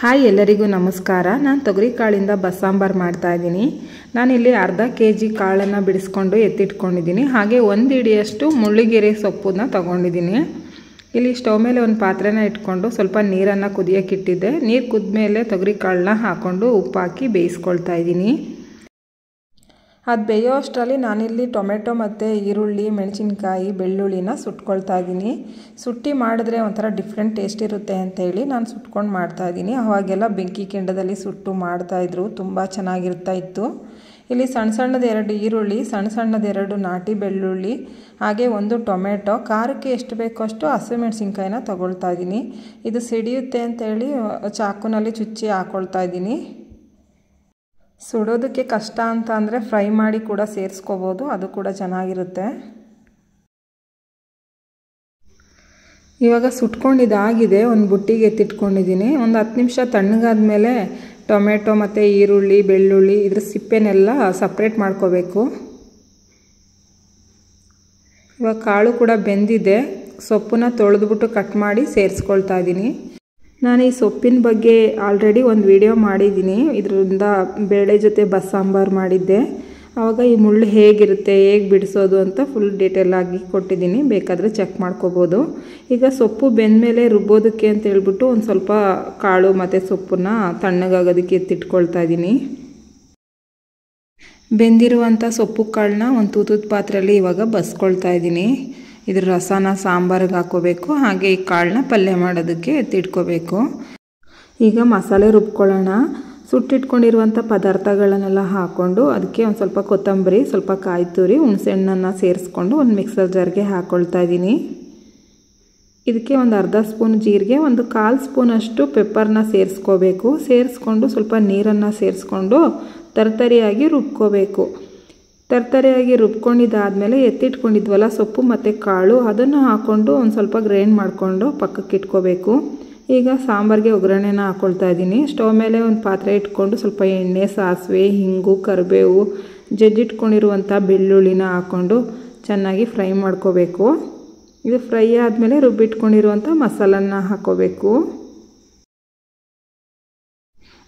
Hi ಎಲ್ಲರಿಗೂ ನಮಸ್ಕಾರ. ನಾನು ತೊಗರಿ ಕಾಳಿಂದ ಬಸ್ಸಾಂಬಾರ್ ಮಾಡ್ತಾ ಇದ್ದೀನಿ. ನಾನಿಲ್ಲಿ ಅರ್ಧ ಕೆಜಿ ಕಾಳನ್ನು ಬಿಡಿಸ್ಕೊಂಡು ಎತ್ತಿಟ್ಕೊಂಡಿದ್ದೀನಿ. ಹಾಗೆ ಒಂದು ಹಿಡಿಯಷ್ಟು ಮುಳ್ಳುಗೆರೆ ಸೊಪ್ಪನ್ನ ತಗೊಂಡಿದ್ದೀನಿ. ಇಲ್ಲಿ ಸ್ಟವ್ ಮೇಲೆ ಒಂದು ಪಾತ್ರೆನ ಇಟ್ಕೊಂಡು ಸ್ವಲ್ಪ ನೀರನ್ನು ಕುದಿಯೋಕೆ ಇಟ್ಟಿದ್ದೆ. ನೀರು ಕುದ್ಮೇಲೆ ತೊಗರಿ ಕಾಳನ್ನ ಹಾಕ್ಕೊಂಡು ಉಪ್ಪು ಹಾಕಿ ಬೇಯಿಸ್ಕೊಳ್ತಾ ಇದ್ದೀನಿ. ಅದು ಬೇಯೋ ಅಷ್ಟರಲ್ಲಿ ನಾನಿಲ್ಲಿ ಟೊಮೆಟೊ ಮತ್ತು ಈರುಳ್ಳಿ, ಮೆಣಸಿನ್ಕಾಯಿ, ಬೆಳ್ಳುಳ್ಳಿನ ಸುಟ್ಕೊಳ್ತಾ ಇದ್ದೀನಿ. ಸುಟ್ಟಿ ಮಾಡಿದ್ರೆ ಒಂಥರ ಡಿಫ್ರೆಂಟ್ ಟೇಸ್ಟ್ ಇರುತ್ತೆ ಅಂತೇಳಿ ನಾನು ಸುಟ್ಕೊಂಡು ಮಾಡ್ತಾಯಿದ್ದೀನಿ. ಅವಾಗೆಲ್ಲ ಬೆಂಕಿ ಕೆಂಡದಲ್ಲಿ ಸುಟ್ಟು ಮಾಡ್ತಾಯಿದ್ರು, ತುಂಬ ಚೆನ್ನಾಗಿರ್ತಾ ಇತ್ತು. ಇಲ್ಲಿ ಸಣ್ಣ ಸಣ್ಣದು 2 ಈರುಳ್ಳಿ, ಸಣ್ಣ ಸಣ್ಣದು 2 ನಾಟಿ ಬೆಳ್ಳುಳ್ಳಿ, ಹಾಗೆ 1 ಟೊಮೆಟೊ, ಖಾರಕ್ಕೆ ಎಷ್ಟು ಬೇಕೋ ಅಷ್ಟು ಹಸಿಮೆಣಸಿನ್ಕಾಯಿನ ತಗೊಳ್ತಾ ಇದ್ದೀನಿ. ಇದು ಸಿಡಿಯುತ್ತೆ ಅಂತೇಳಿ ಚಾಕುನಲ್ಲಿ ಚುಚ್ಚಿ ಹಾಕ್ಕೊಳ್ತಾ ಇದ್ದೀನಿ. ಸುಡೋದಕ್ಕೆ ಕಷ್ಟ ಅಂತ ಅಂದರೆ ಫ್ರೈ ಮಾಡಿ ಕೂಡ ಸೇರಿಸ್ಕೋಬೋದು, ಅದು ಕೂಡ ಚೆನ್ನಾಗಿರುತ್ತೆ. ಇವಾಗ ಸುಟ್ಕೊಂಡಿದ್ದಾಗಿದೆ, ಒಂದು ಬುಟ್ಟಿಗೆ ಎತ್ತಿಟ್ಕೊಂಡಿದ್ದೀನಿ. ಒಂದು 10 ನಿಮಿಷ ತಣ್ಣಗಾದ ಮೇಲೆ ಟೊಮೆಟೊ ಮತ್ತು ಈರುಳ್ಳಿ, ಬೆಳ್ಳುಳ್ಳಿ ಇದ್ರ ಸಿಪ್ಪೆನೆಲ್ಲ ಸಪ್ರೇಟ್ ಮಾಡ್ಕೋಬೇಕು. ಇವಾಗ ಕಾಳು ಕೂಡ ಬೆಂದಿದೆ. ಸೊಪ್ಪನ್ನ ತೊಳೆದ್ಬಿಟ್ಟು ಕಟ್ ಮಾಡಿ ಸೇರಿಸ್ಕೊಳ್ತಾ ಇದ್ದೀನಿ. ನಾನು ಈ ಸೊಪ್ಪಿನ ಬಗ್ಗೆ ಆಲ್ರೆಡಿ ಒಂದು ವಿಡಿಯೋ ಮಾಡಿದ್ದೀನಿ. ಇದರಿಂದ ಬೇಳೆ ಜೊತೆ ಬಸ್ಸಾಂಬಾರು ಮಾಡಿದ್ದೆ. ಆವಾಗ ಈ ಮುಳ್ಳು ಹೇಗಿರುತ್ತೆ, ಹೇಗೆ ಬಿಡಿಸೋದು ಅಂತ ಫುಲ್ ಡೀಟೇಲ್ ಆಗಿ ಕೊಟ್ಟಿದ್ದೀನಿ, ಬೇಕಾದರೆ ಚೆಕ್ ಮಾಡ್ಕೋಬೋದು. ಈಗ ಸೊಪ್ಪು ಬೆಂದಮೇಲೆ ರುಬ್ಬೋದಕ್ಕೆ ಅಂತ ಹೇಳ್ಬಿಟ್ಟು ಒಂದು ಸ್ವಲ್ಪ ಕಾಳು ಮತ್ತು ಸೊಪ್ಪನ್ನ ತಣ್ಣಗಾಗೋದಕ್ಕೆ ಎತ್ತಿಟ್ಕೊಳ್ತಾ ಇದ್ದೀನಿ. ಬೆಂದಿರುವಂಥ ಸೊಪ್ಪು ಕಾಳನ್ನ ಒಂದು ತೂತದ ಪಾತ್ರೆಯಲ್ಲಿ ಇವಾಗ ಬಸ್ಕೊಳ್ತಾ ಇದ್ದೀನಿ. ಇದ್ರ ರಸನ ಸಾಂಬಾರಿಗೆ ಹಾಕೋಬೇಕು, ಹಾಗೆ ಈ ಕಾಳನ್ನ ಪಲ್ಯ ಮಾಡೋದಕ್ಕೆ ಎತ್ತಿಟ್ಕೋಬೇಕು. ಈಗ ಮಸಾಲೆ ರುಬ್ಕೊಳ್ಳೋಣ. ಸುಟ್ಟಿಟ್ಕೊಂಡಿರುವಂಥ ಪದಾರ್ಥಗಳನ್ನೆಲ್ಲ ಹಾಕ್ಕೊಂಡು ಅದಕ್ಕೆ ಒಂದು ಸ್ವಲ್ಪ ಕೊತ್ತಂಬರಿ, ಸ್ವಲ್ಪ ಕಾಯಿ ತುರಿ, ಹುಣಸೆಹಣ್ಣನ್ನು ಸೇರಿಸ್ಕೊಂಡು ಒಂದು ಮಿಕ್ಸರ್ ಜಾರ್ಗೆ ಹಾಕ್ಕೊಳ್ತಾ ಇದ್ದೀನಿ. ಇದಕ್ಕೆ ಒಂದು ಅರ್ಧ ಸ್ಪೂನ್ ಜೀರಿಗೆ, ಒಂದು 1/4 ಸ್ಪೂನಷ್ಟು ಪೆಪ್ಪರ್ನ ಸೇರಿಸ್ಕೋಬೇಕು. ಸೇರಿಸ್ಕೊಂಡು ಸ್ವಲ್ಪ ನೀರನ್ನು ಸೇರಿಸ್ಕೊಂಡು ತರ್ತರಿಯಾಗಿ ರುಬ್ಕೋಬೇಕು. ತರ್ತರಿಯಾಗಿ ರುಬ್ಕೊಂಡಿದ್ದಾದಮೇಲೆ ಎತ್ತಿಟ್ಕೊಂಡಿದ್ವಲ್ಲ ಸೊಪ್ಪು ಮತ್ತು ಕಾಳು, ಅದನ್ನು ಹಾಕ್ಕೊಂಡು ಒಂದು ಸ್ವಲ್ಪ ಗ್ರೈಂಡ್ ಮಾಡಿಕೊಂಡು ಪಕ್ಕಕ್ಕೆ ಇಟ್ಕೋಬೇಕು. ಈಗ ಸಾಂಬಾರಿಗೆ ಒಗ್ಗರಣೆನ ಹಾಕ್ಕೊಳ್ತಾ ಇದ್ದೀನಿ. ಸ್ಟವ್ ಮೇಲೆ ಒಂದು ಪಾತ್ರೆ ಇಟ್ಕೊಂಡು ಸ್ವಲ್ಪ ಎಣ್ಣೆ, ಸಾಸಿವೆ, ಹಿಂಗು, ಕರಿಬೇವು, ಜಜ್ಜಿಟ್ಕೊಂಡಿರುವಂಥ ಬೆಳ್ಳುಳ್ಳಿನ ಹಾಕ್ಕೊಂಡು ಚೆನ್ನಾಗಿ ಫ್ರೈ ಮಾಡ್ಕೋಬೇಕು. ಇದು ಫ್ರೈ ಆದಮೇಲೆ ರುಬ್ಬಿಟ್ಕೊಂಡಿರುವಂಥ ಮಸಾಲನ್ನ ಹಾಕ್ಕೋಬೇಕು.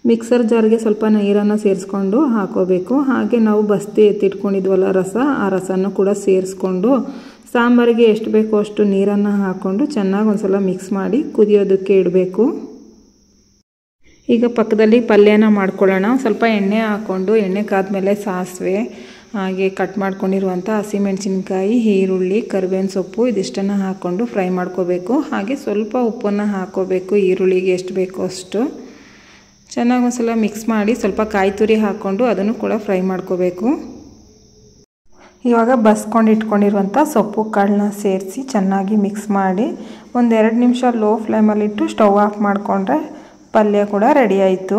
ಮಿಕ್ಸರ್ ಜಾರ್ಗೆ ಸ್ವಲ್ಪ ನೀರನ್ನು ಸೇರಿಸ್ಕೊಂಡು ಹಾಕೋಬೇಕು. ಹಾಗೆ ನಾವು ಬಸ್ತಿ ಎತ್ತಿಟ್ಕೊಂಡಿದ್ವಲ್ಲ ರಸ, ಆ ರಸನೂ ಕೂಡ ಸೇರಿಸ್ಕೊಂಡು ಸಾಂಬಾರಿಗೆ ಎಷ್ಟು ಬೇಕೋ ಅಷ್ಟು ನೀರನ್ನು ಹಾಕ್ಕೊಂಡು ಚೆನ್ನಾಗಿ ಒಂದು ಸಲ ಮಿಕ್ಸ್ ಮಾಡಿ ಕುದಿಯೋದಕ್ಕೆ ಇಡಬೇಕು. ಈಗ ಪಕ್ಕದಲ್ಲಿ ಪಲ್ಯನ ಮಾಡ್ಕೊಳ್ಳೋಣ. ಸ್ವಲ್ಪ ಎಣ್ಣೆ ಹಾಕ್ಕೊಂಡು ಎಣ್ಣೆ ಕಾದ್ಮೇಲೆ ಸಾಸಿವೆ, ಹಾಗೆ ಕಟ್ ಮಾಡ್ಕೊಂಡಿರುವಂಥ ಹಸಿಮೆಣಸಿನ್ಕಾಯಿ, ಈರುಳ್ಳಿ, ಕರಿಬೇವಿನ ಸೊಪ್ಪು ಇದಿಷ್ಟನ್ನು ಹಾಕ್ಕೊಂಡು ಫ್ರೈ ಮಾಡ್ಕೋಬೇಕು. ಹಾಗೆ ಸ್ವಲ್ಪ ಉಪ್ಪನ್ನು ಹಾಕ್ಕೋಬೇಕು, ಈರುಳ್ಳಿಗೆ ಎಷ್ಟು ಬೇಕೋ ಅಷ್ಟು. ಚೆನ್ನಾಗಿ ಒಂದು ಸಲ ಮಿಕ್ಸ್ ಮಾಡಿ ಸ್ವಲ್ಪ ಕಾಯಿ ತುರಿ ಹಾಕ್ಕೊಂಡು ಅದನ್ನು ಕೂಡ ಫ್ರೈ ಮಾಡ್ಕೋಬೇಕು. ಇವಾಗ ಬಸ್ಕೊಂಡು ಇಟ್ಕೊಂಡಿರುವಂಥ ಸೊಪ್ಪು ಕಾಳನ್ನ ಸೇರಿಸಿ ಚೆನ್ನಾಗಿ ಮಿಕ್ಸ್ ಮಾಡಿ ಒಂದು 2 ನಿಮಿಷ ಲೋ ಫ್ಲೇಮಲ್ಲಿಟ್ಟು ಸ್ಟವ್ ಆಫ್ ಮಾಡಿಕೊಂಡ್ರೆ ಪಲ್ಯ ಕೂಡ ರೆಡಿ ಆಯಿತು.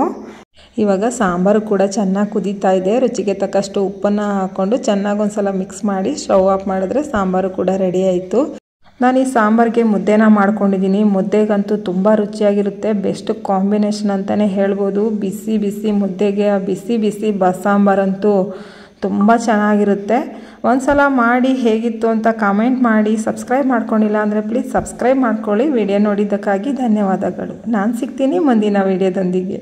ಇವಾಗ ಸಾಂಬಾರು ಕೂಡ ಚೆನ್ನಾಗಿ ಕುದೀತಾ ಇದೆ. ರುಚಿಗೆ ತಕ್ಕಷ್ಟು ಉಪ್ಪನ್ನು ಹಾಕ್ಕೊಂಡು ಚೆನ್ನಾಗಿ ಒಂದು ಸಲ ಮಿಕ್ಸ್ ಮಾಡಿ ಸ್ಟವ್ ಆಫ್ ಮಾಡಿದ್ರೆ ಸಾಂಬಾರು ಕೂಡ ರೆಡಿ ಆಯಿತು. ನಾನು ಈ ಸಾಂಬಾರಿಗೆ ಮುದ್ದೆನ ಮಾಡ್ಕೊಂಡಿದ್ದೀನಿ. ಮುದ್ದೆಗಂತೂ ತುಂಬ ರುಚಿಯಾಗಿರುತ್ತೆ, ಬೆಸ್ಟ್ ಕಾಂಬಿನೇಷನ್ ಅಂತಲೇ ಹೇಳ್ಬೋದು. ಬಿಸಿ ಬಿಸಿ ಮುದ್ದೆಗೆ ಆ ಬಿಸಿ ಬಿಸಿ ಬಸ್ಸಾಂಬಾರಂತೂ ತುಂಬ ಚೆನ್ನಾಗಿರುತ್ತೆ. ಒಂದು ಸಲ ಮಾಡಿ ಹೇಗಿತ್ತು ಅಂತ ಕಾಮೆಂಟ್ ಮಾಡಿ. ಸಬ್ಸ್ಕ್ರೈಬ್ ಮಾಡ್ಕೊಂಡಿಲ್ಲ ಅಂದರೆ ಪ್ಲೀಸ್ ಸಬ್ಸ್ಕ್ರೈಬ್ ಮಾಡ್ಕೊಳ್ಳಿ. ವಿಡಿಯೋ ನೋಡಿದ್ದಕ್ಕಾಗಿ ಧನ್ಯವಾದಗಳು. ನಾನು ಸಿಗ್ತೀನಿ ಮುಂದಿನ ವಿಡಿಯೋದೊಂದಿಗೆ.